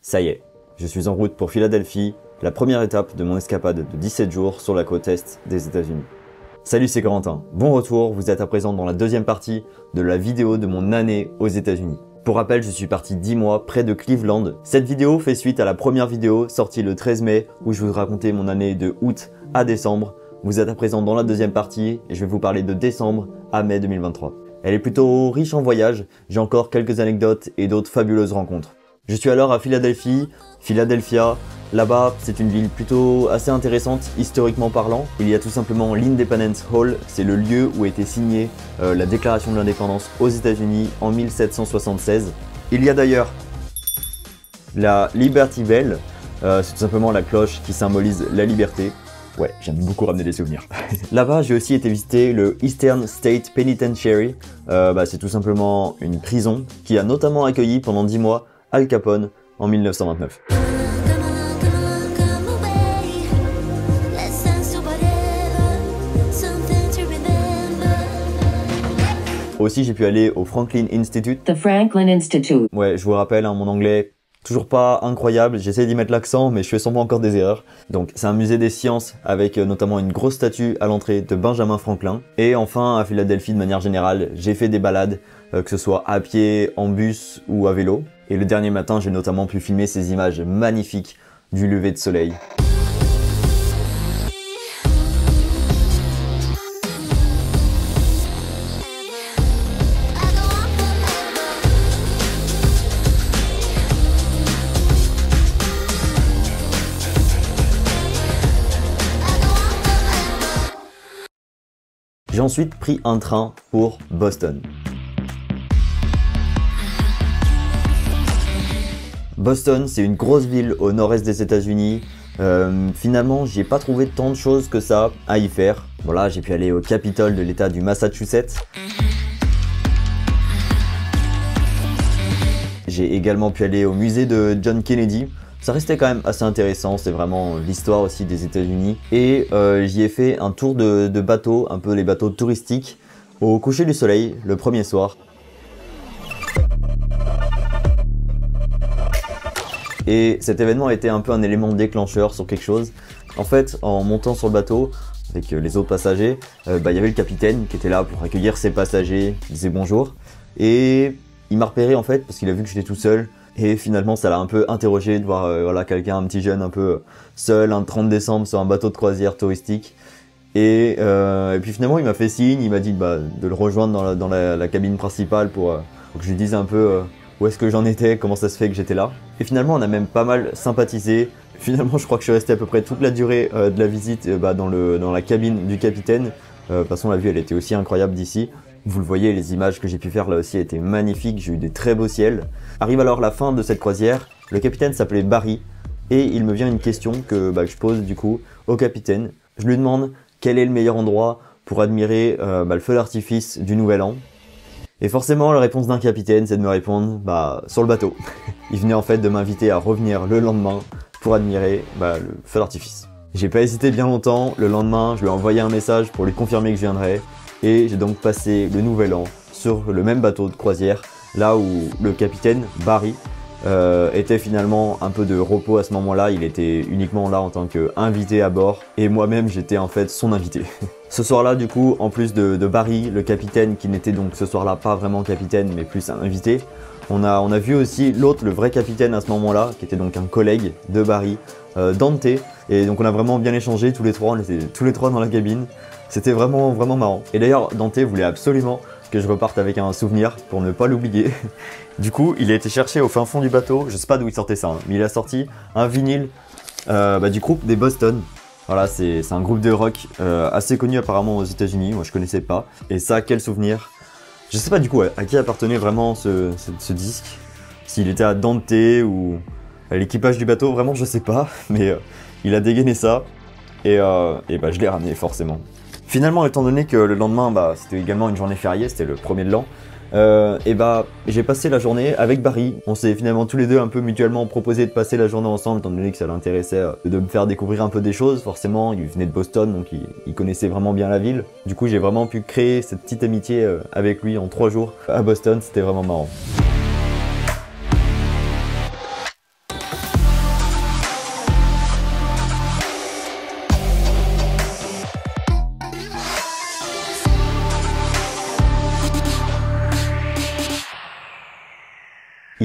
Ça y est, je suis en route pour Philadelphie, la première étape de mon escapade de 17 jours sur la côte est des États-Unis. Salut, c'est Corentin. Bon retour, vous êtes à présent dans la deuxième partie de la vidéo de mon année aux États-Unis. Pour rappel, je suis parti 10 mois près de Cleveland. Cette vidéo fait suite à la première vidéo sortie le 13 mai où je vous racontais mon année de août à décembre. Vous êtes à présent dans la deuxième partie et je vais vous parler de décembre à mai 2023. Elle est plutôt riche en voyages, j'ai encore quelques anecdotes et d'autres fabuleuses rencontres. Je suis alors à Philadelphie, Philadelphia. Là-bas, c'est une ville plutôt assez intéressante, historiquement parlant. Il y a tout simplement l'Independence Hall, c'est le lieu où a été signée la déclaration de l'indépendance aux États-Unis en 1776. Il y a d'ailleurs la Liberty Bell, c'est tout simplement la cloche qui symbolise la liberté. Ouais, j'aime beaucoup ramener des souvenirs. Là-bas, j'ai aussi été visiter le Eastern State Penitentiary. C'est tout simplement une prison qui a notamment accueilli pendant 10 mois Al Capone en 1929. Aussi, j'ai pu aller au Franklin Institute. The Franklin Institute. Ouais, je vous rappelle, hein, mon anglais, toujours pas incroyable. J'essaie d'y mettre l'accent, mais je fais sûrement encore des erreurs. Donc, c'est un musée des sciences avec notamment une grosse statue à l'entrée de Benjamin Franklin. Et enfin, à Philadelphie, de manière générale, j'ai fait des balades, que ce soit à pied, en bus ou à vélo. Et le dernier matin, j'ai notamment pu filmer ces images magnifiques du lever de soleil. J'ai ensuite pris un train pour Boston. Boston, c'est une grosse ville au nord-est des États-Unis. Finalement, j'y ai pas trouvé tant de choses que ça à y faire. Voilà, j'ai pu aller au Capitole de l'État du Massachusetts. J'ai également pu aller au musée de John Kennedy. Ça restait quand même assez intéressant, c'est vraiment l'histoire aussi des États-Unis. Et j'y ai fait un tour de bateau, un peu les bateaux touristiques, au coucher du soleil, le premier soir. Et cet événement a été un peu un élément déclencheur sur quelque chose. En fait, en montant sur le bateau avec les autres passagers, il y avait le capitaine qui était là pour accueillir ses passagers, il disait bonjour. Et il m'a repéré en fait parce qu'il a vu que j'étais tout seul. Et finalement, ça l'a un peu interrogé de voir voilà, quelqu'un, un petit jeune un peu seul, un 30 décembre sur un bateau de croisière touristique. Et puis finalement, il m'a fait signe, il m'a dit de le rejoindre dans la cabine principale pour que je lui dise un peu où est-ce que j'en étais, comment ça se fait que j'étais là. Et finalement, on a même pas mal sympathisé. Finalement, je crois que je suis resté à peu près toute la durée de la visite dans la cabine du capitaine. De toute façon, la vue, elle était aussi incroyable d'ici. Vous le voyez, les images que j'ai pu faire là aussi étaient magnifiques, j'ai eu des très beaux ciels. Arrive alors la fin de cette croisière, le capitaine s'appelait Barry, et il me vient une question que je pose du coup au capitaine. Je lui demande quel est le meilleur endroit pour admirer le feu d'artifice du Nouvel An. Et forcément, la réponse d'un capitaine, c'est de me répondre sur le bateau. Il venait en fait de m'inviter à revenir le lendemain pour admirer le feu d'artifice. J'ai pas hésité bien longtemps, le lendemain, je lui ai envoyé un message pour lui confirmer que je viendrais. Et j'ai donc passé le Nouvel An sur le même bateau de croisière, là où le capitaine, Barry, était finalement un peu de repos à ce moment-là. Il était uniquement là en tant qu'invité à bord, et moi-même j'étais en fait son invité. Ce soir-là, du coup, en plus de Barry, le capitaine, qui n'était donc ce soir-là pas vraiment capitaine, mais plus un invité, on a vu aussi l'autre, le vrai capitaine à ce moment-là, qui était donc un collègue de Barry, Dante. Et donc on a vraiment bien échangé tous les trois, on était tous les trois dans la cabine. C'était vraiment marrant. Et d'ailleurs, Dante voulait absolument que je reparte avec un souvenir pour ne pas l'oublier. Du coup, il a été chercher au fin fond du bateau, je sais pas d'où il sortait ça, mais il a sorti un vinyle du groupe des Boston. Voilà, c'est un groupe de rock assez connu apparemment aux États-Unis, moi je connaissais pas. Et ça, quel souvenir. Je sais pas du coup à qui appartenait vraiment ce disque. S'il était à Dante ou à l'équipage du bateau, vraiment je sais pas. Mais il a dégainé ça et je l'ai ramené forcément. Finalement, étant donné que le lendemain, c'était également une journée fériée, c'était le 1er de l'an, j'ai passé la journée avec Barry. On s'est finalement tous les deux un peu mutuellement proposé de passer la journée ensemble, étant donné que ça l'intéressait de me faire découvrir un peu des choses. Forcément, il venait de Boston, donc il connaissait vraiment bien la ville. Du coup, j'ai vraiment pu créer cette petite amitié avec lui en 3 jours à Boston, c'était vraiment marrant.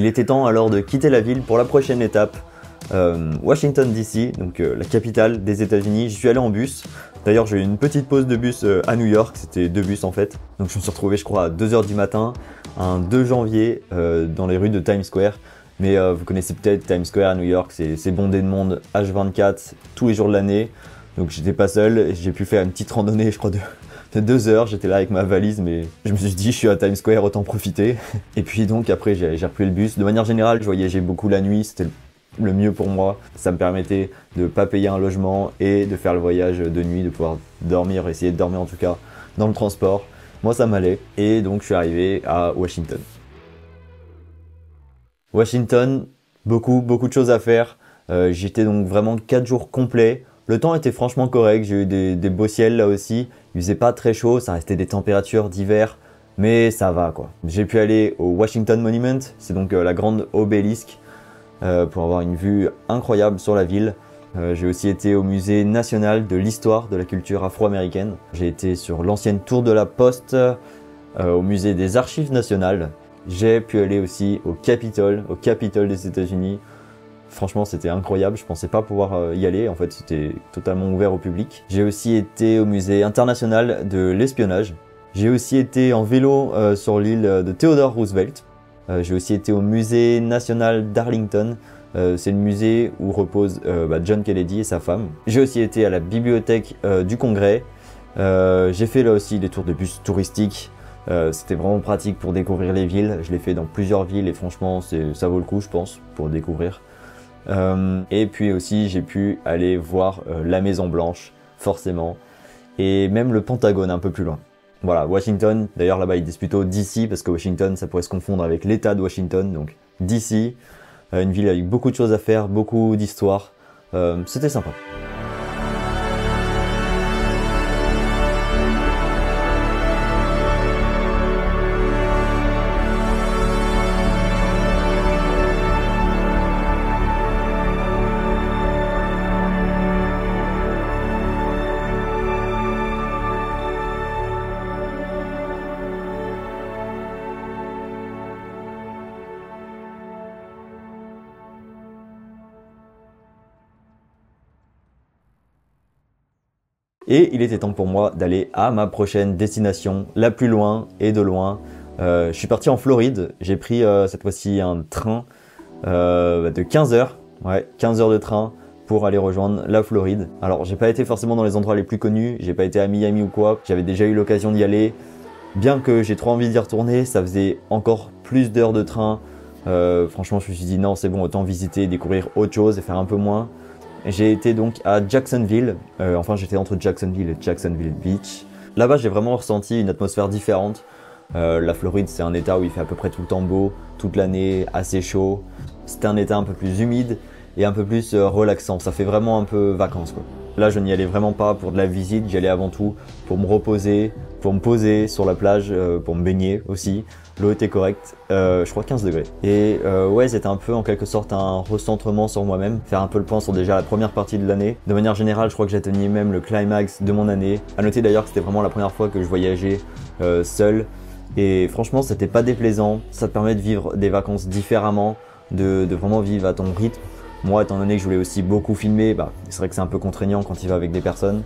Il était temps alors de quitter la ville pour la prochaine étape, Washington DC, donc la capitale des États-Unis. J'y suis allé en bus. D'ailleurs, j'ai eu une petite pause de bus à New York, c'était 2 bus en fait. Donc je me suis retrouvé, je crois, à 2 h du matin, un 2 janvier, dans les rues de Times Square. Mais vous connaissez peut-être Times Square à New York, c'est bondé de monde H24 tous les jours de l'année. Donc j'étais pas seul, j'ai pu faire une petite randonnée, je crois, de 2 heures. J'étais là avec ma valise, mais je me suis dit, je suis à Times Square, autant profiter. Et puis donc après, j'ai repris le bus. De manière générale, je voyageais beaucoup la nuit, c'était le mieux pour moi. Ça me permettait de pas payer un logement et de faire le voyage de nuit, de pouvoir dormir, essayer de dormir en tout cas dans le transport. Moi, ça m'allait. Et donc je suis arrivé à Washington. Washington, beaucoup de choses à faire. J'étais donc vraiment 4 jours complets. Le temps était franchement correct, j'ai eu des beaux ciels là aussi. Il faisait pas très chaud, ça restait des températures d'hiver, mais ça va quoi. J'ai pu aller au Washington Monument, c'est donc la grande obélisque, pour avoir une vue incroyable sur la ville. J'ai aussi été au musée national de l'histoire de la culture afro-américaine. J'ai été sur l'ancienne tour de la Poste, au musée des archives nationales. J'ai pu aller aussi au Capitole des États-Unis. Franchement, c'était incroyable, je pensais pas pouvoir y aller, en fait c'était totalement ouvert au public. J'ai aussi été au musée international de l'espionnage. J'ai aussi été en vélo sur l'île de Theodore Roosevelt. J'ai aussi été au musée national d'Arlington. C'est le musée où repose John Kennedy et sa femme. J'ai aussi été à la bibliothèque du Congrès. J'ai fait là aussi des tours de bus touristiques. C'était vraiment pratique pour découvrir les villes. Je l'ai fait dans plusieurs villes et franchement ça vaut le coup je pense pour découvrir. Et puis aussi j'ai pu aller voir la Maison Blanche, forcément, et même le Pentagone un peu plus loin. Voilà, Washington, d'ailleurs là-bas ils disent plutôt DC parce que Washington ça pourrait se confondre avec l'état de Washington, donc DC, une ville avec beaucoup de choses à faire, beaucoup d'histoire, c'était sympa. Et il était temps pour moi d'aller à ma prochaine destination, la plus loin et de loin. Je suis parti en Floride, j'ai pris cette fois-ci un train de 15 heures, ouais, 15 heures de train pour aller rejoindre la Floride. Alors j'ai pas été forcément dans les endroits les plus connus, j'ai pas été à Miami ou quoi, j'avais déjà eu l'occasion d'y aller. Bien que j'ai trop envie d'y retourner, ça faisait encore plus d'heures de train. Franchement je me suis dit non c'est bon, autant visiter, découvrir autre chose et faire un peu moins. J'ai été donc à Jacksonville, enfin j'étais entre Jacksonville et Jacksonville Beach. Là-bas j'ai vraiment ressenti une atmosphère différente. La Floride c'est un état où il fait à peu près tout le temps beau, toute l'année, assez chaud. C'était un état un peu plus humide et un peu plus relaxant, ça fait vraiment un peu vacances quoi. Là je n'y allais vraiment pas pour de la visite, j'y allais avant tout pour me reposer, pour me poser sur la plage, pour me baigner aussi. L'eau était correcte, je crois 15 degrés. Et ouais, c'était un peu en quelque sorte un recentrement sur moi-même, faire un peu le point sur déjà la première partie de l'année. De manière générale, je crois que j'atteignais même le climax de mon année. À noter d'ailleurs que c'était vraiment la première fois que je voyageais seul. Et franchement, c'était pas déplaisant, ça te permet de vivre des vacances différemment, de vraiment vivre à ton rythme. Moi, étant donné que je voulais aussi beaucoup filmer, c'est vrai que c'est un peu contraignant quand il va avec des personnes.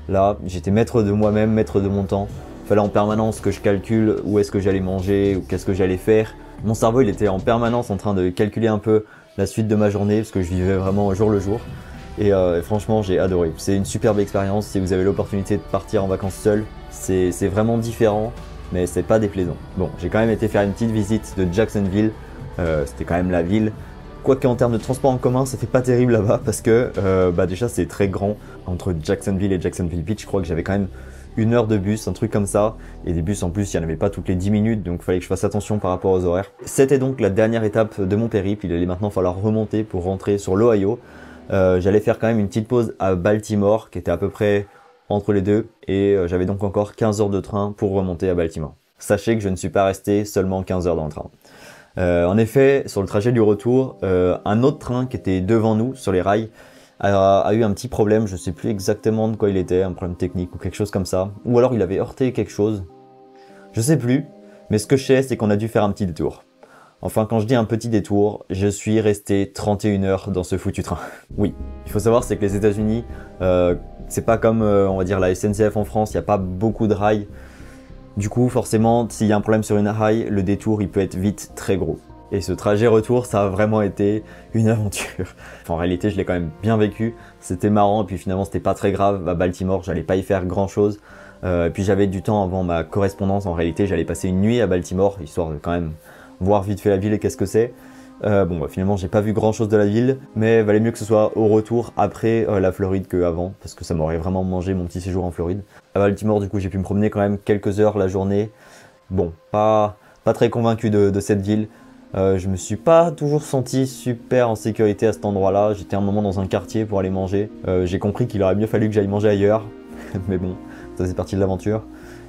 Là, j'étais maître de moi-même, maître de mon temps. Il fallait en permanence que je calcule où est-ce que j'allais manger ou qu'est-ce que j'allais faire. Mon cerveau, il était en permanence en train de calculer un peu la suite de ma journée parce que je vivais vraiment au jour le jour. Et franchement, j'ai adoré. C'est une superbe expérience. Si vous avez l'opportunité de partir en vacances seul, c'est vraiment différent, mais c'est pas déplaisant. Bon, j'ai quand même été faire une petite visite de Jacksonville. C'était quand même la ville. Quoique en termes de transport en commun, ça fait pas terrible là-bas parce que déjà c'est très grand. Entre Jacksonville et Jacksonville Beach, je crois que j'avais quand même 1 heure de bus, un truc comme ça. Et des bus en plus, il n'y en avait pas toutes les 10 minutes, donc il fallait que je fasse attention par rapport aux horaires. C'était donc la dernière étape de mon périple. Il allait maintenant falloir remonter pour rentrer sur l'Ohio. J'allais faire quand même une petite pause à Baltimore, qui était à peu près entre les deux. Et j'avais donc encore 15 heures de train pour remonter à Baltimore. Sachez que je ne suis pas resté seulement 15 heures dans le train. En effet, sur le trajet du retour, un autre train qui était devant nous sur les rails a eu un petit problème, je sais plus exactement de quoi il était, un problème technique ou quelque chose comme ça. Ou alors il avait heurté quelque chose, je sais plus. Mais ce que je sais, c'est qu'on a dû faire un petit détour. Enfin, quand je dis un petit détour, je suis resté 31 heures dans ce foutu train. Oui, il faut savoir, c'est que les États-Unis, c'est pas comme, on va dire, la SNCF en France, il n'y a pas beaucoup de rails. Du coup, forcément, s'il y a un problème sur une rail, le détour, il peut être vite très gros. Et ce trajet retour, ça a vraiment été une aventure. Enfin, en réalité, je l'ai quand même bien vécu. C'était marrant, et puis finalement, c'était pas très grave. À Baltimore, j'allais pas y faire grand-chose. Et puis j'avais du temps avant ma correspondance. En réalité, j'allais passer une nuit à Baltimore, histoire de quand même voir vite fait la ville et qu'est-ce que c'est. Finalement, j'ai pas vu grand-chose de la ville, mais valait mieux que ce soit au retour après la Floride qu'avant, parce que ça m'aurait vraiment mangé mon petit séjour en Floride. À Baltimore, du coup, j'ai pu me promener quand même quelques heures la journée. Bon, pas très convaincu de cette ville. Je me suis pas toujours senti super en sécurité à cet endroit-là. J'étais un moment dans un quartier pour aller manger. J'ai compris qu'il aurait mieux fallu que j'aille manger ailleurs, mais bon, ça c'est parti de l'aventure.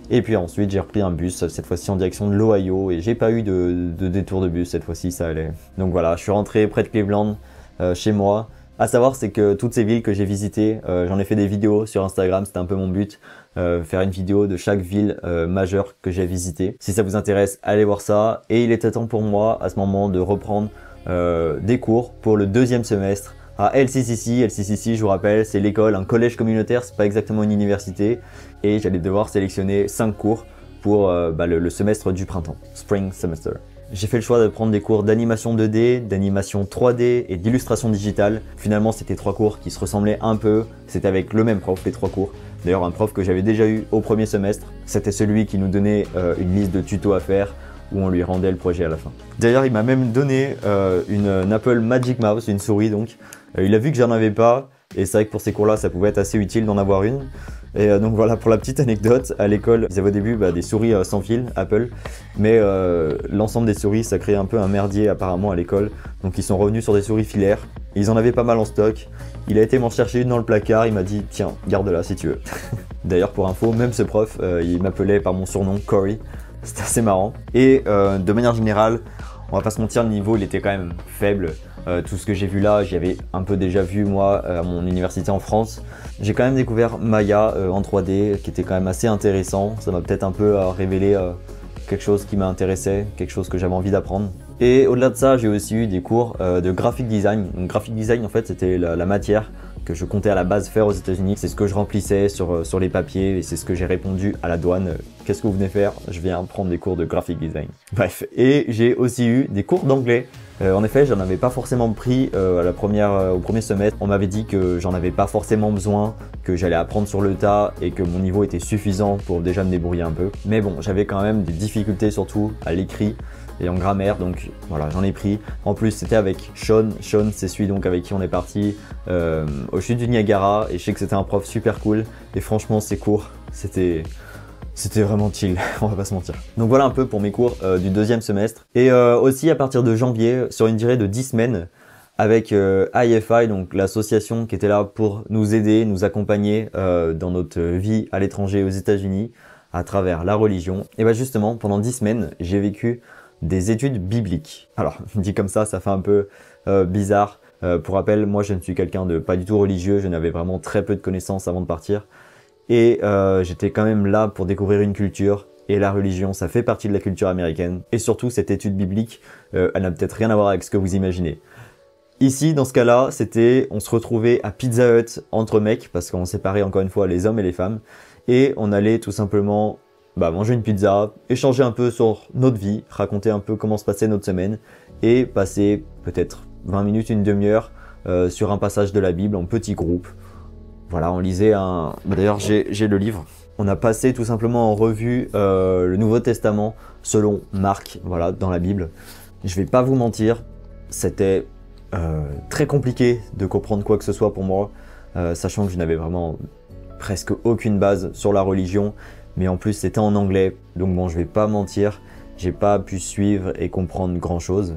Et puis ensuite, j'ai repris un bus, cette fois-ci en direction de l'Ohio, et j'ai pas eu de détour de bus, cette fois-ci ça allait. Donc voilà, je suis rentré près de Cleveland, chez moi. À savoir, c'est que toutes ces villes que j'ai visitées, j'en ai fait des vidéos sur Instagram, c'était un peu mon but, faire une vidéo de chaque ville majeure que j'ai visitée. Si ça vous intéresse, allez voir ça. Et il était temps pour moi, à ce moment, de reprendre des cours pour le deuxième semestre à LCCC. LCCC, je vous rappelle, c'est l'école, un collège communautaire, c'est pas exactement une université. Et j'allais devoir sélectionner 5 cours pour le semestre du printemps, Spring Semester. J'ai fait le choix de prendre des cours d'animation 2D, d'animation 3D et d'illustration digitale. Finalement, c'était 3 cours qui se ressemblaient un peu. C'était avec le même prof, les 3 cours. D'ailleurs, un prof que j'avais déjà eu au premier semestre. C'était celui qui nous donnait une liste de tutos à faire où on lui rendait le projet à la fin. D'ailleurs, il m'a même donné une Apple Magic Mouse, une souris donc. Il a vu que j'en avais pas. Et c'est vrai que pour ces cours-là, ça pouvait être assez utile d'en avoir une. Et donc voilà, pour la petite anecdote, à l'école, ils avaient au début des souris sans fil, Apple, mais l'ensemble des souris, ça créait un peu un merdier apparemment à l'école. Donc ils sont revenus sur des souris filaires. Ils en avaient pas mal en stock. Il a été m'en chercher une dans le placard, il m'a dit « Tiens, garde-la si tu veux ». D'ailleurs, pour info, même ce prof, il m'appelait par mon surnom, Corey. C'était assez marrant. Et de manière générale, on va pas se mentir, le niveau, il était quand même faible. Tout ce que j'ai vu là, j'y avais un peu déjà vu moi à mon université en France. J'ai quand même découvert Maya en 3D qui était quand même assez intéressant. Ça m'a peut-être un peu révélé quelque chose qui m'intéressait, quelque chose que j'avais envie d'apprendre. Et au-delà de ça, j'ai aussi eu des cours de graphic design. Donc graphic design en fait c'était la matière que je comptais à la base faire aux États-Unis. C'est ce que je remplissais sur les papiers et c'est ce que j'ai répondu à la douane. Qu'est-ce que vous venez faire? Je viens prendre des cours de graphic design. Bref, et j'ai aussi eu des cours d'anglais. En effet, j'en avais pas forcément pris au premier semestre. On m'avait dit que j'en avais pas forcément besoin, que j'allais apprendre sur le tas et que mon niveau était suffisant pour déjà me débrouiller un peu. Mais bon, j'avais quand même des difficultés surtout à l'écrit et en grammaire, donc voilà, j'en ai pris. En plus, c'était avec Sean. Sean, c'est celui donc avec qui on est parti au chute du Niagara et je sais que c'était un prof super cool. Et franchement, ses cours, c'était vraiment chill, on va pas se mentir. Donc voilà un peu pour mes cours du deuxième semestre. Et aussi à partir de janvier, sur une durée de 10 semaines, avec IFI, donc l'association qui était là pour nous aider, nous accompagner dans notre vie à l'étranger aux États-Unis, à travers la religion. Et bah justement, pendant 10 semaines, j'ai vécu des études bibliques. Alors, dit comme ça fait un peu bizarre. Pour rappel, moi je ne suis quelqu'un de pas du tout religieux, je n'avais vraiment très peu de connaissances avant de partir. Et j'étais quand même là pour découvrir une culture. Et la religion, ça fait partie de la culture américaine. Et surtout, cette étude biblique, elle n'a peut-être rien à voir avec ce que vous imaginez. Ici, dans ce cas-là, on se retrouvait à Pizza Hut entre mecs, parce qu'on séparait encore une fois les hommes et les femmes. Et on allait tout simplement manger une pizza, échanger un peu sur notre vie, raconter un peu comment se passait notre semaine, et passer peut-être 20 minutes, une demi-heure sur un passage de la Bible en petit groupe. Voilà, on lisait D'ailleurs, j'ai le livre. On a passé tout simplement en revue le Nouveau Testament selon Marc, voilà, dans la Bible. Je vais pas vous mentir, c'était très compliqué de comprendre quoi que ce soit pour moi, sachant que je n'avais vraiment presque aucune base sur la religion, mais en plus c'était en anglais, donc bon, je vais pas mentir, j'ai pas pu suivre et comprendre grand chose.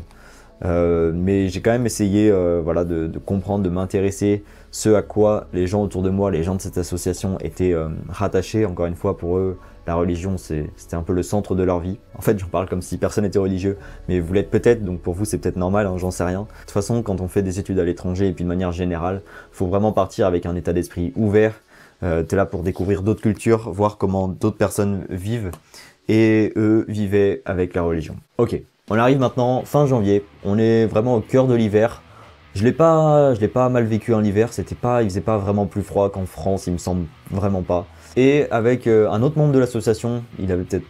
Mais j'ai quand même essayé de comprendre, de m'intéresser ce à quoi les gens autour de moi, les gens de cette association étaient rattachés. Encore une fois, pour eux, la religion, c'était un peu le centre de leur vie. En fait, j'en parle comme si personne n'était religieux, mais vous l'êtes peut-être, donc pour vous, c'est peut-être normal, hein, j'en sais rien. De toute façon, quand on fait des études à l'étranger, et puis de manière générale, faut vraiment partir avec un état d'esprit ouvert. T'es là pour découvrir d'autres cultures, voir comment d'autres personnes vivent, et eux vivaient avec la religion. Ok. On arrive maintenant fin janvier, on est vraiment au cœur de l'hiver. Je l'ai pas mal vécu en hiver, il faisait pas vraiment plus froid qu'en France, il me semble vraiment pas. Et avec un autre membre de l'association, il avait peut-être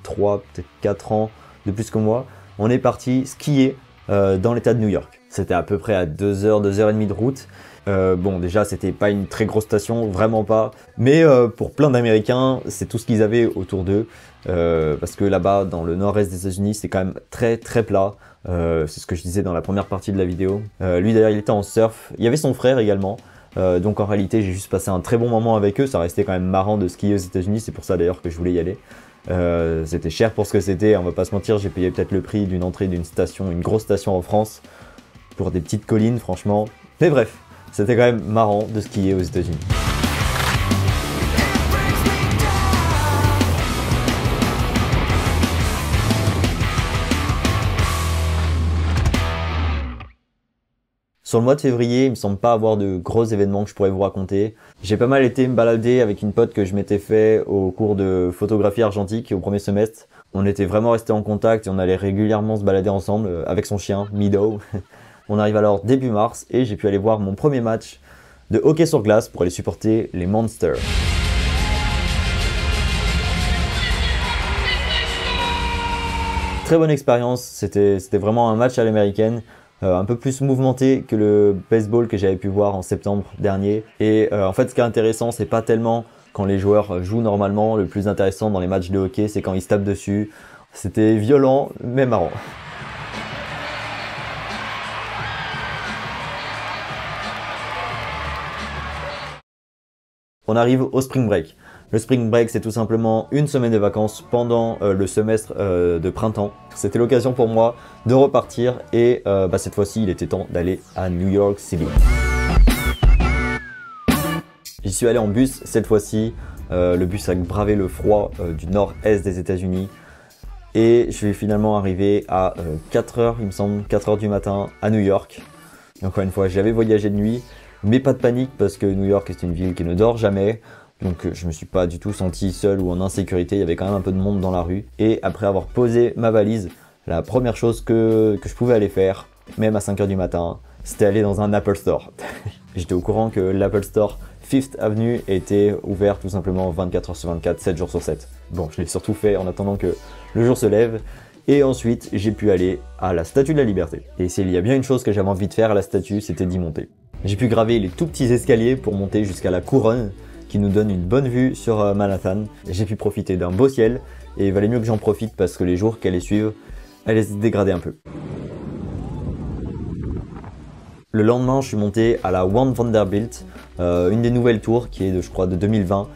3, peut-être 4 ans de plus que moi, on est parti skier dans l'état de New York. C'était à peu près à 2h, 2h30 de route. Bon, déjà, c'était pas une très grosse station, vraiment pas. Mais pour plein d'Américains, c'est tout ce qu'ils avaient autour d'eux. Parce que là-bas, dans le nord-est des États-Unis, c'est quand même très très plat. C'est ce que je disais dans la première partie de la vidéo. Lui d'ailleurs, il était en surf. Il y avait son frère également. Donc en réalité, j'ai juste passé un très bon moment avec eux. Ça restait quand même marrant de skier aux États-Unis. C'est pour ça d'ailleurs que je voulais y aller. C'était cher pour ce que c'était. On va pas se mentir, j'ai payé peut-être le prix d'une entrée d'une station, une grosse station en France, pour des petites collines, franchement. Mais bref, c'était quand même marrant de skier aux États-Unis. Sur le mois de février, il me semble pas avoir de gros événements que je pourrais vous raconter. J'ai pas mal été me balader avec une pote que je m'étais fait au cours de photographie argentique au premier semestre. On était vraiment restés en contact et on allait régulièrement se balader ensemble avec son chien, Mido. On arrive alors début mars et j'ai pu aller voir mon premier match de hockey sur glace pour aller supporter les Monsters. Très bonne expérience, c'était vraiment un match à l'américaine. Un peu plus mouvementé que le baseball que j'avais pu voir en septembre dernier. Et en fait, ce qui est intéressant, c'est pas tellement quand les joueurs jouent normalement. Le plus intéressant dans les matchs de hockey, c'est quand ils se tapent dessus. C'était violent, mais marrant. On arrive au spring break. Le spring break, c'est tout simplement une semaine de vacances pendant le semestre de printemps. C'était l'occasion pour moi de repartir et cette fois-ci, il était temps d'aller à New York City. J'y suis allé en bus cette fois-ci. Le bus a bravé le froid du nord-est des États-Unis. Et je suis finalement arrivé à 4h, il me semble, 4h du matin à New York. Et encore une fois, j'avais voyagé de nuit, mais pas de panique parce que New York est une ville qui ne dort jamais. Donc je me suis pas du tout senti seul ou en insécurité, il y avait quand même un peu de monde dans la rue. Et après avoir posé ma valise, la première chose que je pouvais aller faire, même à 5h du matin, c'était aller dans un Apple Store. J'étais au courant que l'Apple Store Fifth Avenue était ouvert tout simplement 24h sur 24, 7 jours sur 7. Bon, je l'ai surtout fait en attendant que le jour se lève. Et ensuite, j'ai pu aller à la Statue de la Liberté. Et s'il y a bien une chose que j'avais envie de faire à la statue, c'était d'y monter. J'ai pu graver les tout petits escaliers pour monter jusqu'à la couronne, qui nous donne une bonne vue sur Manhattan. J'ai pu profiter d'un beau ciel et il valait mieux que j'en profite parce que les jours qui allaient suivre allaient se dégrader un peu. Le lendemain, je suis monté à la One Vanderbilt, une des nouvelles tours qui est je crois de 2020.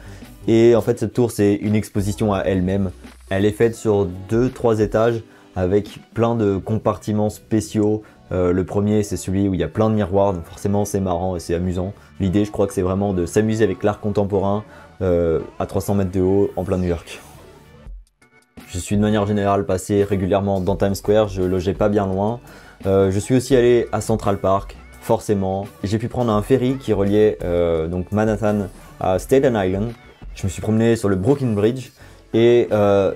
Et en fait, cette tour, c'est une exposition à elle-même. Elle est faite sur 2-3 étages avec plein de compartiments spéciaux. Le premier, c'est celui où il y a plein de miroirs, donc forcément c'est marrant et c'est amusant. L'idée, je crois que c'est vraiment de s'amuser avec l'art contemporain à 300 mètres de haut en plein New York. Je suis de manière générale passé régulièrement dans Times Square, je logeais pas bien loin. Je suis aussi allé à Central Park, forcément. J'ai pu prendre un ferry qui reliait donc Manhattan à Staten Island. Je me suis promené sur le Brooklyn Bridge et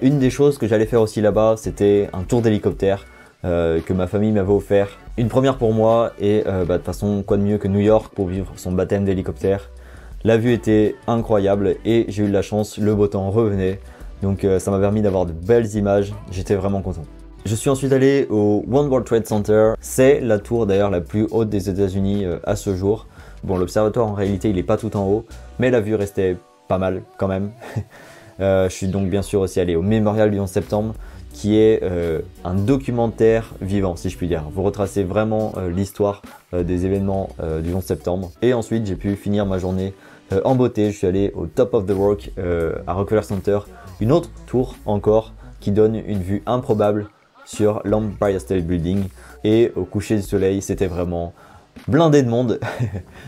une des choses que j'allais faire aussi là-bas, c'était un tour d'hélicoptère que ma famille m'avait offert. Une première pour moi et de toute façon, quoi de mieux que New York pour vivre son baptême d'hélicoptère. La vue était incroyable et j'ai eu de la chance, le beau temps revenait. Donc ça m'a permis d'avoir de belles images, j'étais vraiment content. Je suis ensuite allé au One World Trade Center. C'est la tour d'ailleurs la plus haute des États-Unis à ce jour. Bon, l'observatoire en réalité il est pas tout en haut, mais la vue restait pas mal quand même. Je suis donc bien sûr aussi allé au Mémorial du 11 septembre, qui est un documentaire vivant, si je puis dire. Vous retracez vraiment l'histoire des événements du 11 septembre. Et ensuite, j'ai pu finir ma journée en beauté. Je suis allé au Top of the Work à Rockefeller Center, une autre tour encore qui donne une vue improbable sur l'Empire State Building. Et au coucher du soleil, c'était vraiment blindé de monde.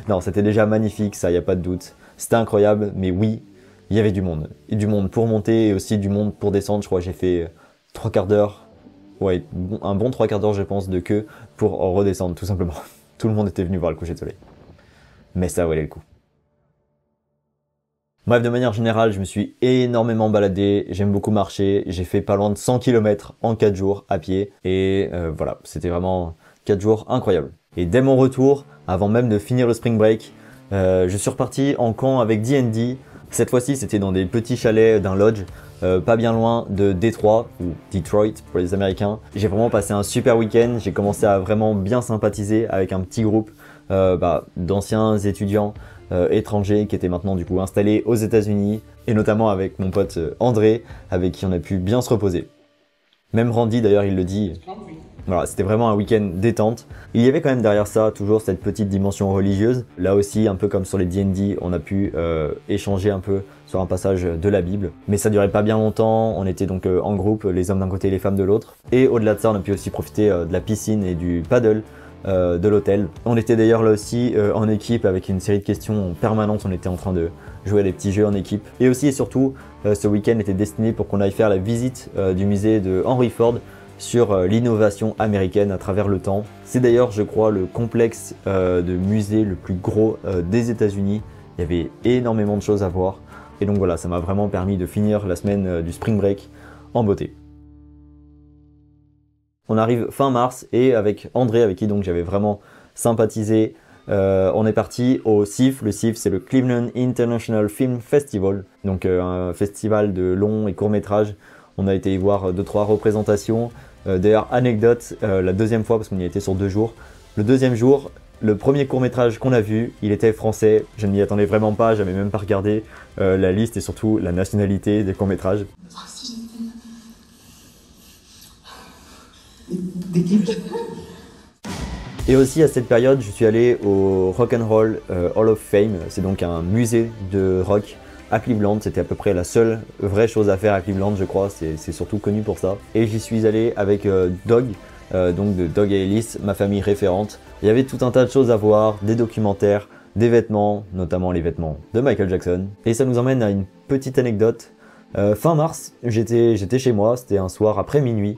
Non, c'était déjà magnifique, ça, il n'y a pas de doute. C'était incroyable, mais oui, il y avait du monde. Et du monde pour monter et aussi du monde pour descendre. Je crois que j'ai fait 3/4 d'heure, ouais, un bon 3/4 d'heure je pense de queue pour redescendre tout simplement. Tout le monde était venu voir le coucher de soleil. Mais ça valait le coup. Bref, de manière générale, je me suis énormément baladé, j'aime beaucoup marcher, j'ai fait pas loin de 100 km en 4 jours à pied et voilà, c'était vraiment 4 jours incroyables. Et dès mon retour, avant même de finir le spring break, je suis reparti en camp avec D&D. Cette fois-ci, c'était dans des petits chalets d'un lodge, pas bien loin de Détroit, ou Detroit pour les Américains. J'ai vraiment passé un super week-end, j'ai commencé à vraiment bien sympathiser avec un petit groupe d'anciens étudiants étrangers qui étaient maintenant du coup installés aux États-Unis et notamment avec mon pote André avec qui on a pu bien se reposer. Même Randy d'ailleurs il le dit. Voilà, c'était vraiment un week-end détente. Il y avait quand même derrière ça toujours cette petite dimension religieuse. Là aussi, un peu comme sur les D&D, on a pu échanger un peu sur un passage de la Bible. Mais ça durait pas bien longtemps, on était donc en groupe, les hommes d'un côté et les femmes de l'autre. Et au-delà de ça, on a pu aussi profiter de la piscine et du paddle de l'hôtel. On était d'ailleurs là aussi en équipe avec une série de questions permanentes, on était en train de jouer à des petits jeux en équipe. Et aussi et surtout, ce week-end était destiné pour qu'on aille faire la visite du musée de Henry Ford sur l'innovation américaine à travers le temps. C'est d'ailleurs, je crois, le complexe de musée le plus gros des États-Unis. Il y avait énormément de choses à voir. Et donc voilà, ça m'a vraiment permis de finir la semaine du spring break en beauté. On arrive fin mars et avec André, avec qui donc j'avais vraiment sympathisé, on est parti au CIF. Le CIF, c'est le Cleveland International Film Festival, donc un festival de longs et courts métrages. On a été y voir 2-3 représentations. D'ailleurs, anecdote, la deuxième fois, parce qu'on y était sur 2 jours, le deuxième jour, le premier court-métrage qu'on a vu, il était français. Je ne m'y attendais vraiment pas, j'avais même pas regardé la liste et surtout la nationalité des courts-métrages. Et aussi à cette période, je suis allé au Rock and Roll Hall of Fame. C'est donc un musée de rock à Cleveland. C'était à peu près la seule vraie chose à faire à Cleveland, je crois. C'est surtout connu pour ça. Et j'y suis allé avec Dog, donc de Dog et Ellis, ma famille référente. Il y avait tout un tas de choses à voir, des documentaires, des vêtements, notamment les vêtements de Michael Jackson. Et ça nous emmène à une petite anecdote. Fin mars, j'étais chez moi, c'était un soir après minuit,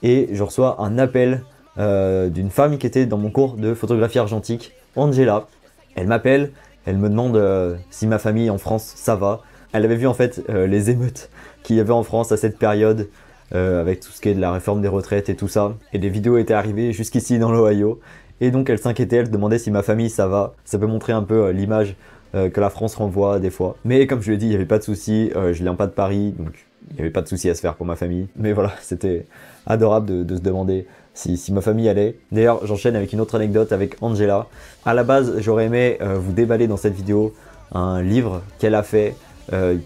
et je reçois un appel d'une femme qui était dans mon cours de photographie argentique, Angela. Elle m'appelle, elle me demande si ma famille en France ça va. Elle avait vu en fait les émeutes qu'il y avait en France à cette période, avec tout ce qui est de la réforme des retraites et tout ça. Et des vidéos étaient arrivées jusqu'ici dans l'Ohio. Et donc elle s'inquiétait, elle demandait si ma famille ça va. Ça peut montrer un peu l'image que la France renvoie des fois. Mais comme je lui ai dit, il n'y avait pas de souci, je viens pas de Paris, donc il n'y avait pas de souci à se faire pour ma famille. Mais voilà, c'était adorable de se demander si ma famille allait. D'ailleurs, j'enchaîne avec une autre anecdote avec Angela. À la base, j'aurais aimé vous déballer dans cette vidéo un livre qu'elle a fait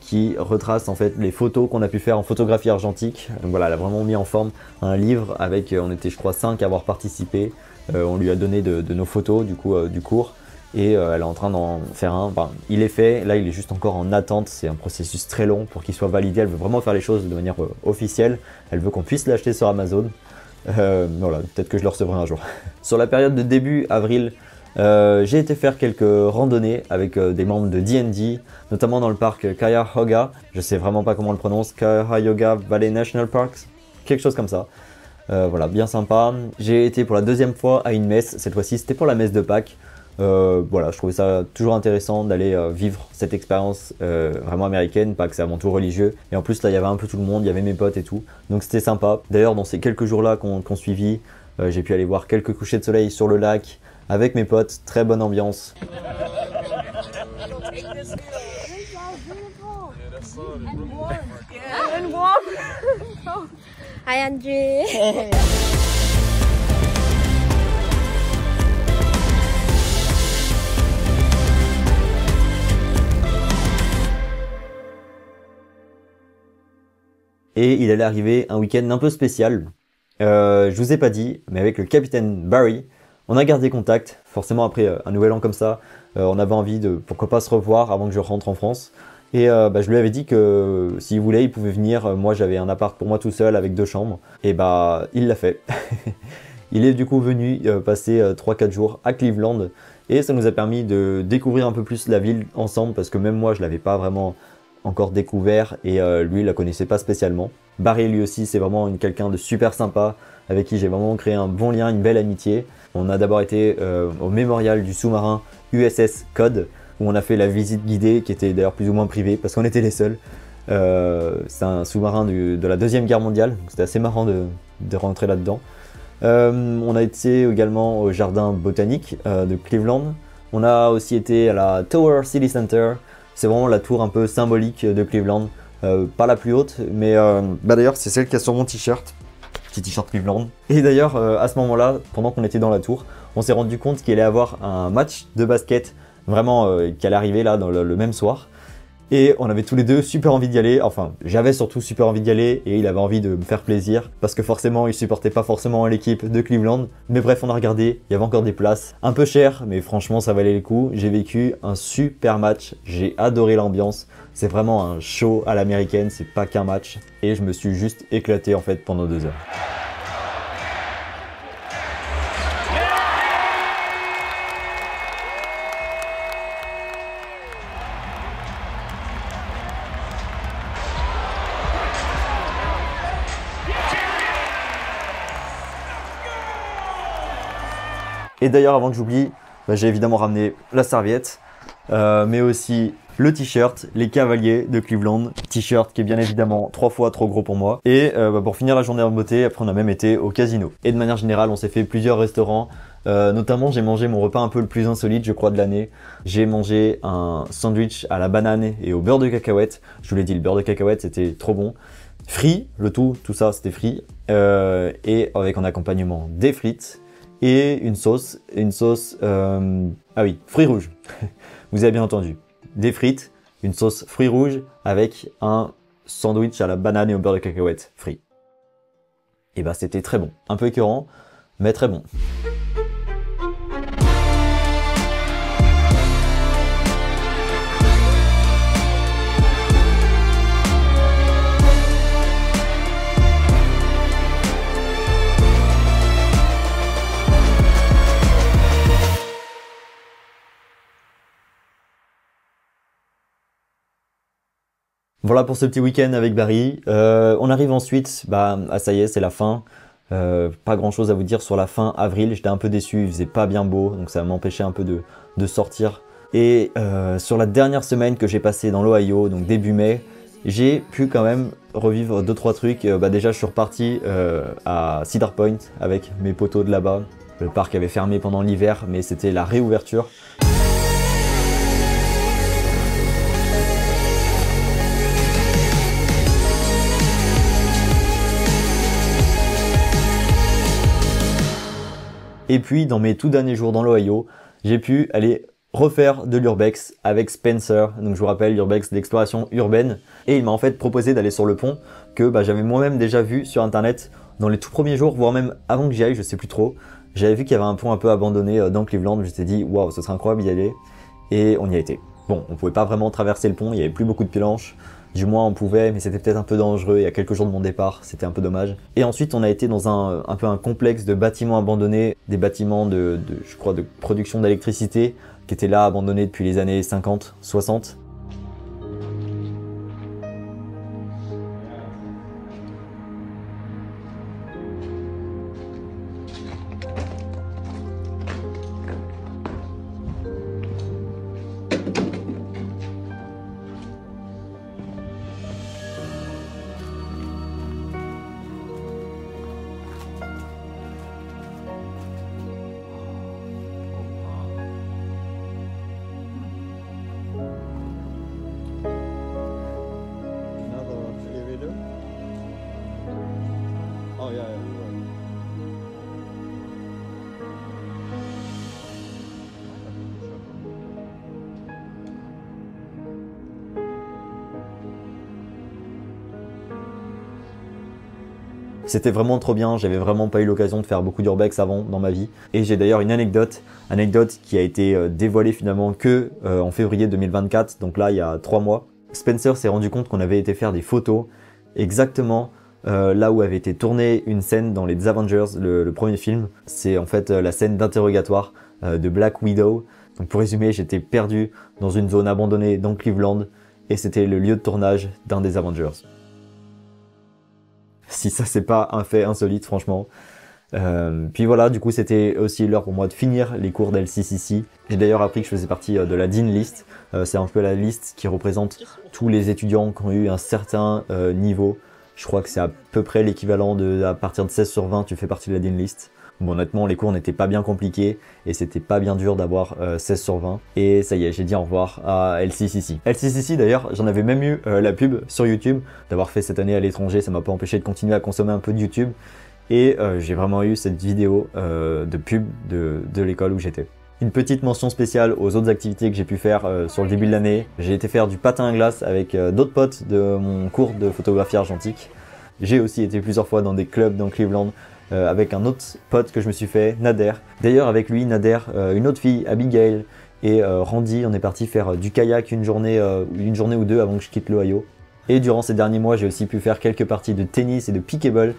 qui retrace en fait les photos qu'on a pu faire en photographie argentique. Donc voilà, elle a vraiment mis en forme un livre avec, on était je crois 5 à avoir participé. On lui a donné de nos photos du coup du cours. Et elle est en train d'en faire un. Enfin, il est fait, là il est juste encore en attente, c'est un processus très long pour qu'il soit validé. Elle veut vraiment faire les choses de manière officielle, elle veut qu'on puisse l'acheter sur Amazon. Voilà, peut-être que je le recevrai un jour. Sur la période de début avril, j'ai été faire quelques randonnées avec des membres de D&D, notamment dans le parc Cuyahoga, je sais vraiment pas comment on le prononce, Cuyahoga Valley National Park, quelque chose comme ça. Voilà, bien sympa. J'ai été pour la deuxième fois à une messe, cette fois-ci c'était pour la messe de Pâques. Voilà, je trouvais ça toujours intéressant d'aller vivre cette expérience vraiment américaine, pas que c'est avant tout religieux. Et en plus là il y avait un peu tout le monde, il y avait mes potes et tout, donc c'était sympa. D'ailleurs dans ces quelques jours-là qu'on suivit, j'ai pu aller voir quelques couchers de soleil sur le lac avec mes potes, très bonne ambiance. Hi Andre. Et il allait arriver un week-end un peu spécial. Je vous ai pas dit, mais avec le capitaine Barry, on a gardé contact. Forcément après un nouvel an comme ça, on avait envie de pourquoi pas se revoir avant que je rentre en France. Et je lui avais dit que s'il voulait, il pouvait venir. Moi j'avais un appart pour moi tout seul avec 2 chambres. Et il l'a fait. Il est du coup venu passer 3-4 jours à Cleveland. Et ça nous a permis de découvrir un peu plus la ville ensemble, parce que même moi je l'avais pas vraiment encore découvert et lui il la connaissait pas spécialement. Barry lui aussi c'est vraiment quelqu'un de super sympa avec qui j'ai vraiment créé un bon lien, une belle amitié. On a d'abord été au mémorial du sous-marin USS Cod où on a fait la visite guidée, qui était d'ailleurs plus ou moins privée, parce qu'on était les seuls. C'est un sous-marin de la Deuxième Guerre mondiale, donc c'était assez marrant de rentrer là-dedans. On a été également au jardin botanique de Cleveland. On a aussi été à la Tower City Center. C'est vraiment la tour un peu symbolique de Cleveland. Pas la plus haute, mais d'ailleurs c'est celle qui a sur mon t-shirt. Petit t-shirt Cleveland. Et d'ailleurs à ce moment-là, pendant qu'on était dans la tour, on s'est rendu compte qu'il allait y avoir un match de basket vraiment qui allait arriver là dans le même soir. Et on avait tous les deux super envie d'y aller, enfin j'avais surtout super envie d'y aller et il avait envie de me faire plaisir parce que forcément il supportait pas forcément l'équipe de Cleveland. Mais bref, on a regardé, il y avait encore des places, un peu cher mais franchement ça valait le coup. J'ai vécu un super match, j'ai adoré l'ambiance, c'est vraiment un show à l'américaine, c'est pas qu'un match. Et je me suis juste éclaté en fait pendant 2 heures. Et d'ailleurs, avant que j'oublie, j'ai évidemment ramené la serviette, mais aussi le t-shirt, les Cavaliers de Cleveland. T-shirt qui est bien évidemment 3 fois trop gros pour moi. Et pour finir la journée en beauté, après on a même été au casino. Et de manière générale, on s'est fait plusieurs restaurants. Notamment, j'ai mangé mon repas un peu le plus insolite, je crois, de l'année. J'ai mangé un sandwich à la banane et au beurre de cacahuète. Je vous l'ai dit, le beurre de cacahuète, c'était trop bon. Frit, tout ça, c'était frit. Et avec en accompagnement des frites. Et une sauce, ah oui, fruits rouges. Vous avez bien entendu. Des frites, une sauce fruits rouges avec un sandwich à la banane et au beurre de cacahuète frit. Et bah c'était très bon. Un peu écœurant, mais très bon. Voilà pour ce petit week-end avec Barry. On arrive ensuite, ça y est, c'est la fin. Pas grand chose à vous dire sur la fin avril. J'étais un peu déçu, il faisait pas bien beau, donc ça m'empêchait un peu de sortir. Et sur la dernière semaine que j'ai passée dans l'Ohio, donc début mai, j'ai pu quand même revivre 2-3 trucs. Déjà, je suis reparti à Cedar Point avec mes potos de là-bas. Le parc avait fermé pendant l'hiver, mais c'était la réouverture. Et puis, dans mes tout derniers jours dans l'Ohio, j'ai pu aller refaire de l'urbex avec Spencer. Donc je vous rappelle, l'urbex d'exploration urbaine. Et il m'a en fait proposé d'aller sur le pont que j'avais moi-même déjà vu sur internet dans les tout premiers jours, voire même avant que j'y aille, je sais plus trop. J'avais vu qu'il y avait un pont un peu abandonné dans Cleveland. Je m'étais dit, waouh, ce serait incroyable d'y aller. Et on y a été. Bon, on pouvait pas vraiment traverser le pont, il y avait plus beaucoup de planches. Du moins on pouvait, mais c'était peut-être un peu dangereux. Il y a quelques jours de mon départ, c'était un peu dommage. Et ensuite on a été dans un peu un complexe de bâtiments abandonnés, des bâtiments je crois de production d'électricité qui étaient là abandonnés depuis les années 50, 60. C'était vraiment trop bien, j'avais vraiment pas eu l'occasion de faire beaucoup d'urbex avant dans ma vie. Et j'ai d'ailleurs une anecdote qui a été dévoilée finalement que en février 2024, donc là il y a 3 mois. Spencer s'est rendu compte qu'on avait été faire des photos exactement là où avait été tournée une scène dans les Avengers, le premier film. C'est en fait la scène d'interrogatoire de Black Widow. Donc pour résumer, j'étais perdu dans une zone abandonnée dans Cleveland et c'était le lieu de tournage d'un des Avengers. Si ça c'est pas un fait insolite franchement. Puis voilà, du coup c'était aussi l'heure pour moi de finir les cours d'LCCC. J'ai d'ailleurs appris que je faisais partie de la Dean List. C'est un peu la liste qui représente tous les étudiants qui ont eu un certain niveau. Je crois que c'est à peu près l'équivalent de, à partir de 16 sur 20, tu fais partie de la Dean List. Bon, honnêtement, les cours n'étaient pas bien compliqués et c'était pas bien dur d'avoir 16 sur 20. Et ça y est, j'ai dit au revoir à LCCC. LCCC d'ailleurs, j'en avais même eu la pub sur YouTube. D'avoir fait cette année à l'étranger, ça m'a pas empêché de continuer à consommer un peu de YouTube. Et j'ai vraiment eu cette vidéo de pub de l'école où j'étais. Une petite mention spéciale aux autres activités que j'ai pu faire sur le début de l'année. J'ai été faire du patin à glace avec d'autres potes de mon cours de photographie argentique. J'ai aussi été plusieurs fois dans des clubs dans Cleveland avec un autre pote que je me suis fait, Nader. D'ailleurs avec lui, Nader, une autre fille, Abigail et Randy, on est parti faire du kayak une journée ou deux avant que je quitte l'Ohio. Et durant ces derniers mois, j'ai aussi pu faire quelques parties de tennis et de pickleball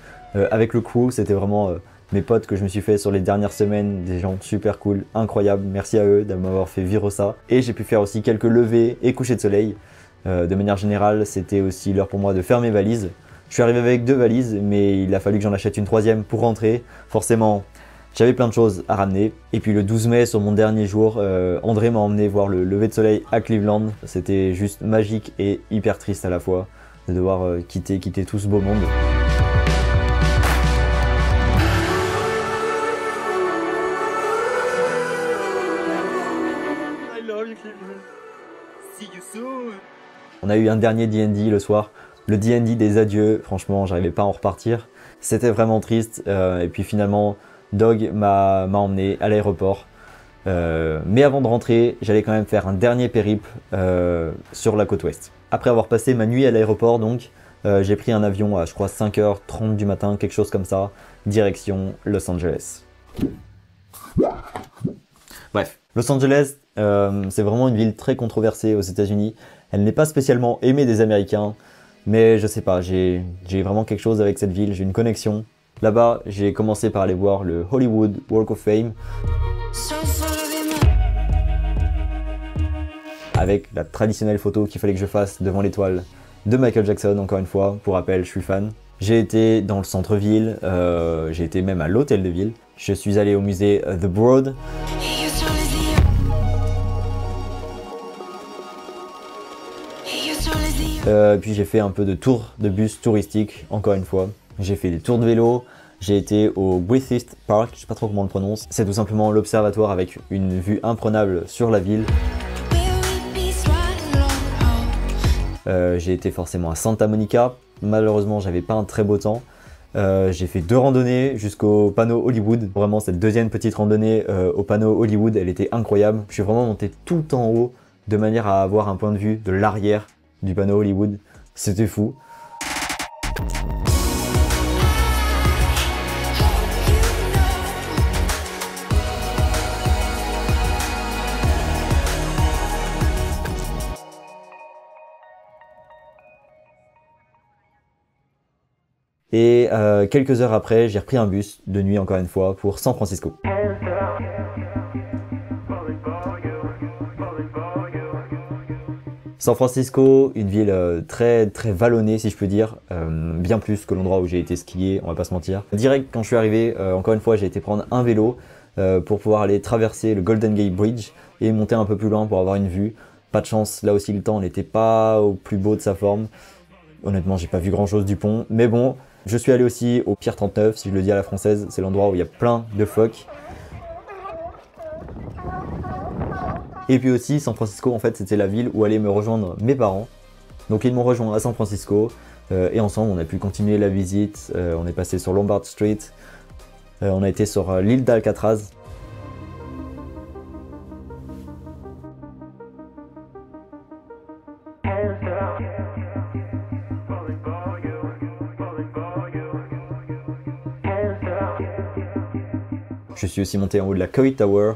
avec le crew. C'était vraiment mes potes que je me suis fait sur les dernières semaines, des gens super cool, incroyables. Merci à eux de m'avoir fait vivre ça. Et j'ai pu faire aussi quelques levées et couchers de soleil. De manière générale, c'était aussi l'heure pour moi de faire mes valises. Je suis arrivé avec 2 valises, mais il a fallu que j'en achète une 3e pour rentrer. Forcément, j'avais plein de choses à ramener. Et puis le 12 mai, sur mon dernier jour, André m'a emmené voir le lever de soleil à Cleveland. C'était juste magique et hyper triste à la fois de devoir quitter tout ce beau monde. On a eu un dernier D&D le soir, le D&D des adieux. Franchement, j'arrivais pas à en repartir. C'était vraiment triste. Et puis finalement, Dog m'a emmené à l'aéroport. Mais avant de rentrer, j'allais quand même faire un dernier périple sur la côte ouest. Après avoir passé ma nuit à l'aéroport, donc, j'ai pris un avion à, je crois, 5h30 du matin, quelque chose comme ça, direction Los Angeles. Bref, Los Angeles, c'est vraiment une ville très controversée aux États-Unis. Elle n'est pas spécialement aimée des Américains, mais je sais pas, j'ai vraiment quelque chose avec cette ville, j'ai une connexion. Là-bas, j'ai commencé par aller voir le Hollywood Walk of Fame, avec la traditionnelle photo qu'il fallait que je fasse devant l'étoile de Michael Jackson, encore une fois, pour rappel, je suis fan. J'ai été dans le centre-ville, j'ai été même à l'hôtel de ville. Je suis allé au musée The Broad. Puis j'ai fait un peu de tours de bus touristique, encore une fois. J'ai fait des tours de vélo, j'ai été au Griffith Park, je sais pas trop comment on le prononce. C'est tout simplement l'observatoire avec une vue imprenable sur la ville. J'ai été forcément à Santa Monica. Malheureusement, j'avais pas un très beau temps. J'ai fait 2 randonnées jusqu'au panneau Hollywood. Vraiment, cette deuxième petite randonnée au panneau Hollywood, elle était incroyable. Je suis vraiment monté tout en haut de manière à avoir un point de vue de l'arrière du panneau Hollywood. C'était fou. Et quelques heures après, j'ai repris un bus de nuit encore une fois pour San Francisco. San Francisco, une ville très vallonnée si je peux dire, bien plus que l'endroit où j'ai été skier, on va pas se mentir. Direct quand je suis arrivé, encore une fois j'ai été prendre un vélo pour pouvoir aller traverser le Golden Gate Bridge et monter un peu plus loin pour avoir une vue. Pas de chance, là aussi le temps n'était pas au plus beau de sa forme. Honnêtement j'ai pas vu grand chose du pont, mais bon, je suis allé aussi au Pier 39, si je le dis à la française, c'est l'endroit où il y a plein de phoques. Et puis aussi, San Francisco, en fait, c'était la ville où allaient me rejoindre mes parents. Donc ils m'ont rejoint à San Francisco et ensemble, on a pu continuer la visite. On est passé sur Lombard Street, on a été sur l'île d'Alcatraz. Je suis aussi monté en haut de la Coit Tower.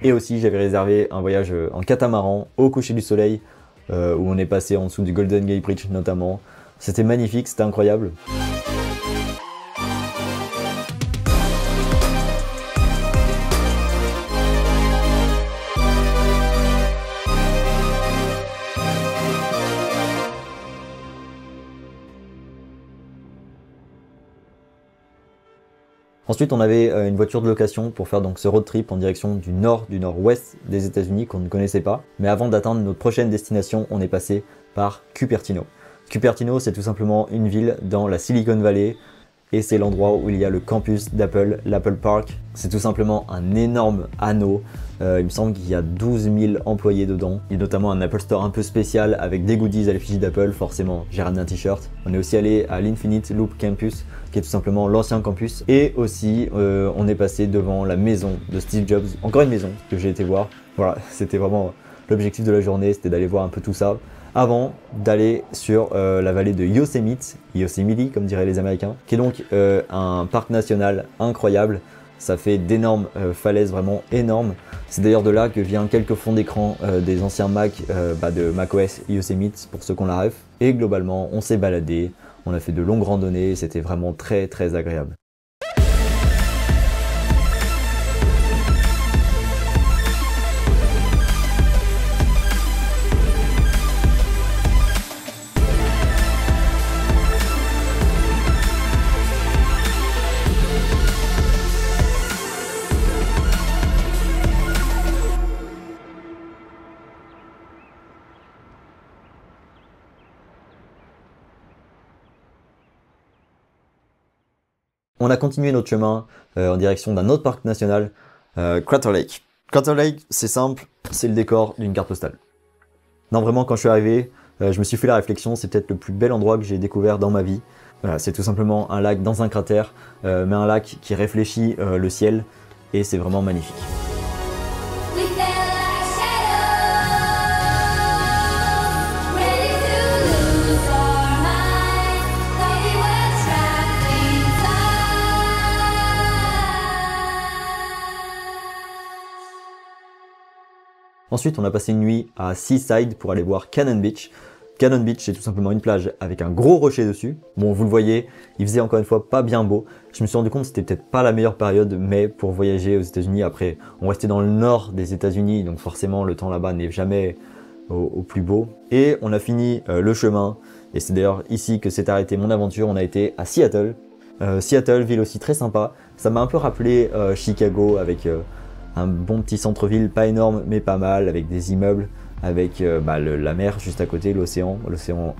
Et aussi j'avais réservé un voyage en catamaran au coucher du soleil où on est passé en dessous du Golden Gate Bridge notamment. C'était magnifique, c'était incroyable. Ensuite, on avait une voiture de location pour faire donc ce road trip en direction du nord-ouest des États-Unis qu'on ne connaissait pas. Mais avant d'atteindre notre prochaine destination, on est passé par Cupertino. Cupertino, c'est tout simplement une ville dans la Silicon Valley et c'est l'endroit où il y a le campus d'Apple, l'Apple Park. C'est tout simplement un énorme anneau. Il me semble qu'il y a 12 000 employés dedans. Il y a notamment un Apple Store un peu spécial avec des goodies à l'effigie d'Apple, forcément j'ai ramené un t-shirt. On est aussi allé à l'Infinite Loop Campus, qui est tout simplement l'ancien campus. Et aussi, on est passé devant la maison de Steve Jobs, encore une maison que j'ai été voir. Voilà, c'était vraiment l'objectif de la journée, c'était d'aller voir un peu tout ça, avant d'aller sur la vallée de Yosemite, Yosemite comme diraient les Américains, qui est donc un parc national incroyable. Ça fait d'énormes falaises vraiment énormes. C'est d'ailleurs de là que vient quelques fonds d'écran des anciens Mac de macOS Yosemite pour ceux qu'on la ref. Et globalement, on s'est baladé, on a fait de longues randonnées, c'était vraiment très très agréable. On a continué notre chemin en direction d'un autre parc national, Crater Lake. Crater Lake, c'est simple, c'est le décor d'une carte postale. Non, vraiment, quand je suis arrivé, je me suis fait la réflexion, c'est peut-être le plus bel endroit que j'ai découvert dans ma vie. Voilà, c'est tout simplement un lac dans un cratère, mais un lac qui réfléchit le ciel, et c'est vraiment magnifique. Ensuite, on a passé une nuit à Seaside pour aller voir Cannon Beach. Cannon Beach, c'est tout simplement une plage avec un gros rocher dessus. Bon, vous le voyez, il faisait encore une fois pas bien beau. Je me suis rendu compte que c'était peut-être pas la meilleure période, mais pour voyager aux États-Unis, après, on restait dans le nord des États-Unis, donc forcément, le temps là-bas n'est jamais au plus beau. Et on a fini le chemin, et c'est d'ailleurs ici que s'est arrêtée mon aventure. On a été à Seattle. Seattle, ville aussi très sympa. Ça m'a un peu rappelé Chicago avec un bon petit centre-ville, pas énorme mais pas mal, avec des immeubles, avec la mer juste à côté, l'océan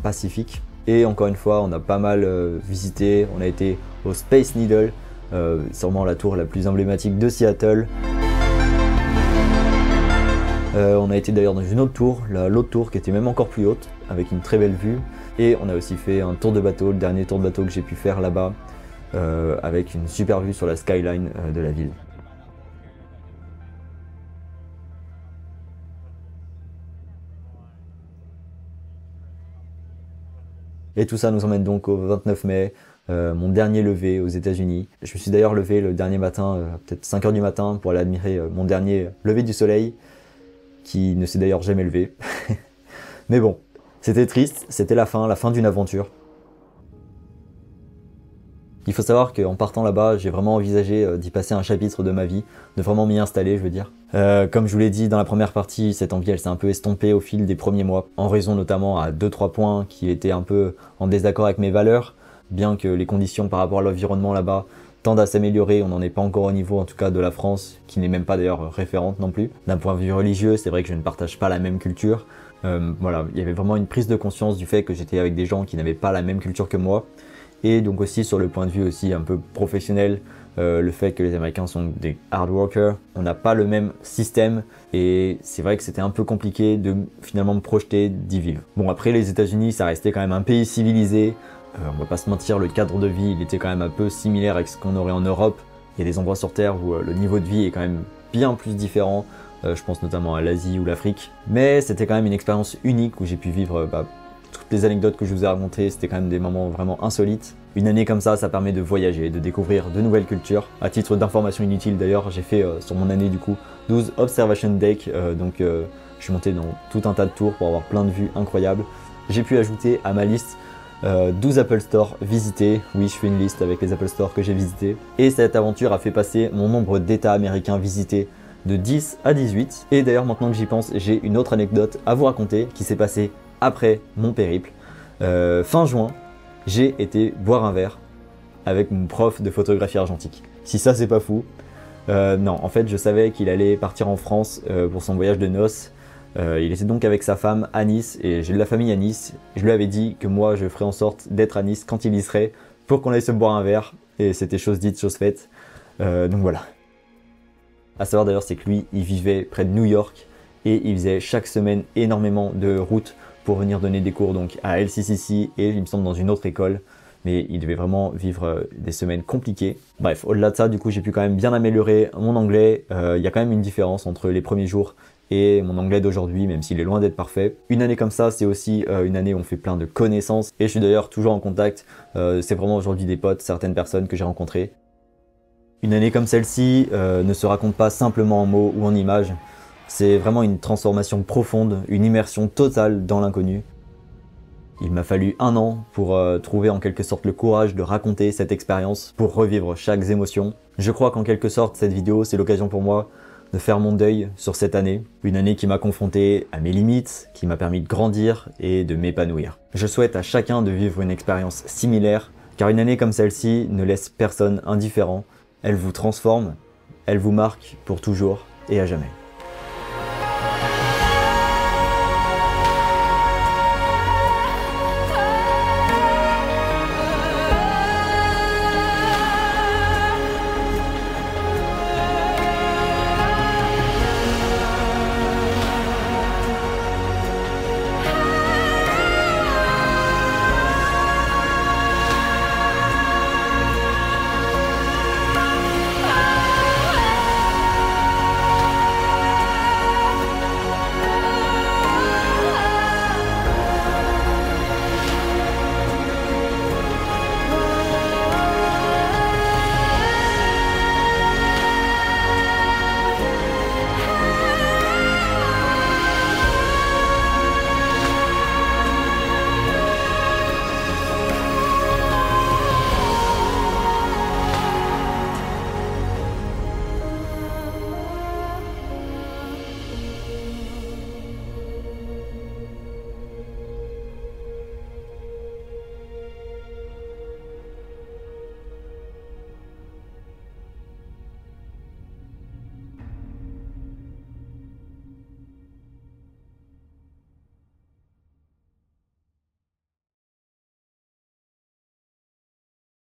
Pacifique. Et encore une fois, on a pas mal visité, on a été au Space Needle, sûrement la tour la plus emblématique de Seattle. On a été d'ailleurs dans une autre tour, l'autre tour qui était même encore plus haute, avec une très belle vue. Et on a aussi fait un tour de bateau, le dernier tour de bateau que j'ai pu faire là-bas, avec une super vue sur la skyline de la ville. Et tout ça nous emmène donc au 29 mai, mon dernier lever aux États-Unis. Je me suis d'ailleurs levé le dernier matin, peut-être 5 h du matin, pour aller admirer mon dernier lever du soleil, qui ne s'est d'ailleurs jamais levé. Mais bon, c'était triste, c'était la fin d'une aventure. Il faut savoir qu'en partant là-bas, j'ai vraiment envisagé d'y passer un chapitre de ma vie, de vraiment m'y installer, je veux dire. Comme je vous l'ai dit dans la première partie, cette envie elle s'est un peu estompée au fil des premiers mois, en raison notamment à 2-3 points qui étaient un peu en désaccord avec mes valeurs, bien que les conditions par rapport à l'environnement là-bas tendent à s'améliorer, on n'en est pas encore au niveau en tout cas de la France, qui n'est même pas d'ailleurs référente non plus. D'un point de vue religieux, c'est vrai que je ne partage pas la même culture. Voilà, il y avait vraiment une prise de conscience du fait que j'étais avec des gens qui n'avaient pas la même culture que moi. Et donc aussi sur le point de vue aussi un peu professionnel, le fait que les Américains sont des hard workers, on n'a pas le même système et c'est vrai que c'était un peu compliqué de finalement me projeter d'y vivre. Bon, après les États-Unis, ça restait quand même un pays civilisé, on va pas se mentir, le cadre de vie il était quand même un peu similaire avec ce qu'on aurait en Europe. Il y a des endroits sur Terre où le niveau de vie est quand même bien plus différent, je pense notamment à l'Asie ou l'Afrique, mais c'était quand même une expérience unique où j'ai pu vivre toutes les anecdotes que je vous ai racontées, c'était quand même des moments vraiment insolites. Une année comme ça permet de voyager, de découvrir de nouvelles cultures. À titre d'information inutile d'ailleurs, j'ai fait sur mon année du coup 12 observation decks, donc je suis monté dans tout un tas de tours pour avoir plein de vues incroyables. J'ai pu ajouter à ma liste 12 Apple Store visités. Oui, je fais une liste avec les Apple Store que j'ai visités. Et cette aventure a fait passer mon nombre d'États américains visités de 10 à 18. Et d'ailleurs, maintenant que j'y pense, j'ai une autre anecdote à vous raconter qui s'est passée après mon périple. Fin juin, j'ai été boire un verre avec mon prof de photographie argentique. Si ça c'est pas fou. Non, en fait je savais qu'il allait partir en France pour son voyage de noces. Il était donc avec sa femme à Nice et j'ai de la famille à Nice. Je lui avais dit que moi je ferais en sorte d'être à Nice quand il y serait pour qu'on aille se boire un verre et c'était chose dite, chose faite. Donc voilà. À savoir d'ailleurs c'est que lui il vivait près de New York et il faisait chaque semaine énormément de routes pour venir donner des cours donc à LCCC et il me semble dans une autre école. Mais il devait vraiment vivre des semaines compliquées. Bref, au-delà de ça, du coup, j'ai pu quand même bien améliorer mon anglais. Il y a quand même une différence entre les premiers jours et mon anglais d'aujourd'hui, même s'il est loin d'être parfait. Une année comme ça, c'est aussi une année où on fait plein de connaissances. Et je suis d'ailleurs toujours en contact. C'est vraiment aujourd'hui des potes, certaines personnes que j'ai rencontrées. Une année comme celle-ci ne se raconte pas simplement en mots ou en images. C'est vraiment une transformation profonde, une immersion totale dans l'inconnu. Il m'a fallu 1 an pour trouver en quelque sorte le courage de raconter cette expérience, pour revivre chaque émotion. Je crois qu'en quelque sorte cette vidéo c'est l'occasion pour moi de faire mon deuil sur cette année. Une année qui m'a confronté à mes limites, qui m'a permis de grandir et de m'épanouir. Je souhaite à chacun de vivre une expérience similaire, car une année comme celle-ci ne laisse personne indifférent. Elle vous transforme, elle vous marque pour toujours et à jamais.